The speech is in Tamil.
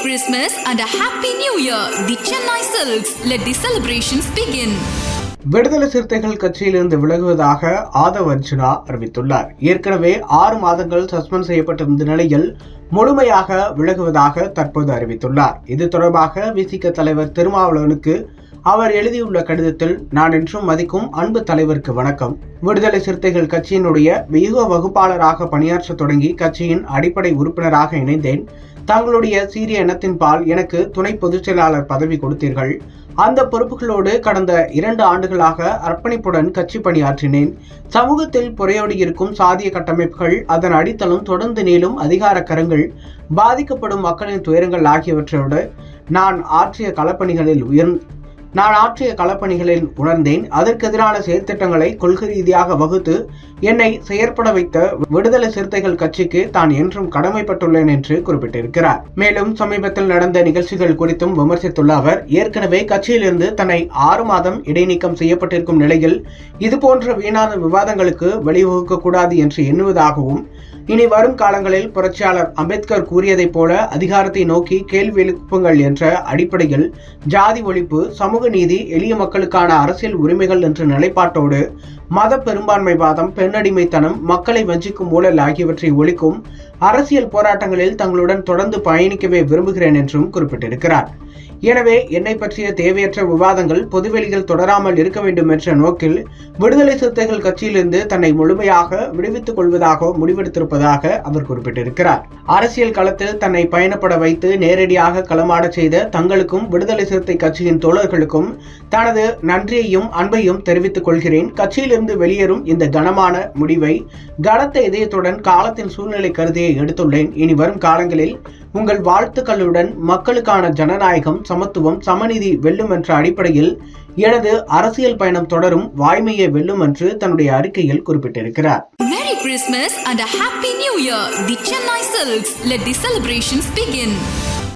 Christmas and a Happy New Year. The Chennai Silks. Let the celebrations begin. விடுதலை சிறுத்தைகள் கட்சியிலிருந்து விலகுவதாக ஆதவ் அர்ஜுனா அறிவித்துள்ளார். ஏற்கனவே 6 மாதங்கள் சஸ்பெண்ட் செய்யப்பட்டிருந்த நிலையில் முழுமையாக விலகுவதாக தற்போது அறிவித்துள்ளார். இது தொடர்பாக விசிக தலைவர் திருமாவளவனுக்கு அவர் எழுதியுள்ள கடிதத்தில், நான் என்றும் மதிக்கும் அன்பு தலைவருக்கு வணக்கம். விடுதலை சிறுத்தைகள் கட்சியினுடைய வியூக வகுப்பாளராக பணியாற்ற தொடங்கி கட்சியின் அடிப்படை உறுப்பினராக இணைந்தேன். தங்களுடைய சீரிய எண்ணத்தின் பால் எனக்கு துணை பொதுச் செயலாளர் பதவி கொடுத்தீர்கள். அந்த பொறுப்புகளோடு கடந்த 2 ஆண்டுகளாக அர்ப்பணிப்புடன் கட்சி பணியாற்றினேன். சமூகத்தில் புரையோடி இருக்கும் சாதிய கட்டமைப்புகள், அதன் அடித்தளம், தொடர்ந்து நீளும் அதிகார கரங்கள், பாதிக்கப்படும் மக்களின் துயரங்கள் ஆகியவற்றோடு நான் ஆற்றிய களப்பணிகளில் உணர்ந்தேன். அதற்கெதிரான செயற்திட்டங்களை கொள்கை ரீதியாக வகுத்து என்னை செயற்பட வைத்த விடுதலை சிறுத்தைகள் கட்சிக்கு தான் என்றும் கடமைப்பட்டுள்ளேன் என்று குறிப்பிட்டிருக்கிறார். மேலும் சமீபத்தில் நடந்த நிகழ்ச்சிகள் குறித்தும் விமர்சித்துள்ள அவர், ஏற்கனவே கட்சியிலிருந்து தன்னை 6 மாதம் இடைநீக்கம் செய்யப்பட்டிருக்கும் நிலையில் இதுபோன்ற வீணான விவாதங்களுக்கு வழிவகுக்க கூடாது என்று எண்ணுவதாகவும், இனி வரும் காலங்களில் புரட்சியாளர் அம்பேத்கர் கூறியதைப் போல அதிகாரத்தை நோக்கி கேள்வி எழுப்புங்கள் என்ற அடிப்படையில் ஜாதி ஒழிப்பு, சமூக நீதி, எளிய மக்களுக்கான அரசியல் உரிமைகள் என்ற நிலைப்பாட்டோடு மத பெரும்பான்மைவாதம், பெண்ணடிமைத்தனம், மக்களை வஞ்சிக்கும் ஊழல் ஆகியவற்றை ஒழிக்கும் அரசியல் போராட்டங்களில் தங்களுடன் தொடர்ந்து பயணிக்கவே விரும்புகிறேன் என்றும் குறிப்பிட்டிருக்கிறார். எனவே என்னை பற்றிய தேவையற்ற விவாதங்கள் பொதுவெளியில் தொடராமல் இருக்க வேண்டும் என்ற நோக்கில் விடுதலை சிறுத்தைகள் கட்சியிலிருந்து தன்னை முழுமையாக விடுவித்துக் கொள்வதாக முடிவெடுத்திருப்பதாக அவர் குறிப்பிட்டிருக்கிறார். அரசியல் களத்தில் தன்னை பயணப்பட வைத்து நேரடியாக களமாடச் செய்த தங்களுக்கும் விடுதலை சிறுத்தை கட்சியின் தோழர்களுக்கும் தனது நன்றியையும் அன்பையும் தெரிவித்துக் கொள்கிறேன். கட்சியிலிருந்து வெளியேறும் இந்த கனமான முடிவை கனத்த இதயத்துடன் காலத்தின் சூழ்நிலை கருதியை எடுத்துள்ளேன். இனி வரும் காலங்களில் உங்கள் வாழ்த்துக்களுடன் மக்களுக்கான ஜனநாயகம், சமத்துவம், சமநீதி வெல்லும் என்ற அடிப்படையில் எனது அரசியல் பயணம் தொடரும். வாய்மையை வெல்லும் என்று தன்னுடைய அறிக்கையில் குறிப்பிட்டிருக்கிறார். Merry Christmas and a Happy New Year. The Chennai Silks. Let the celebrations begin.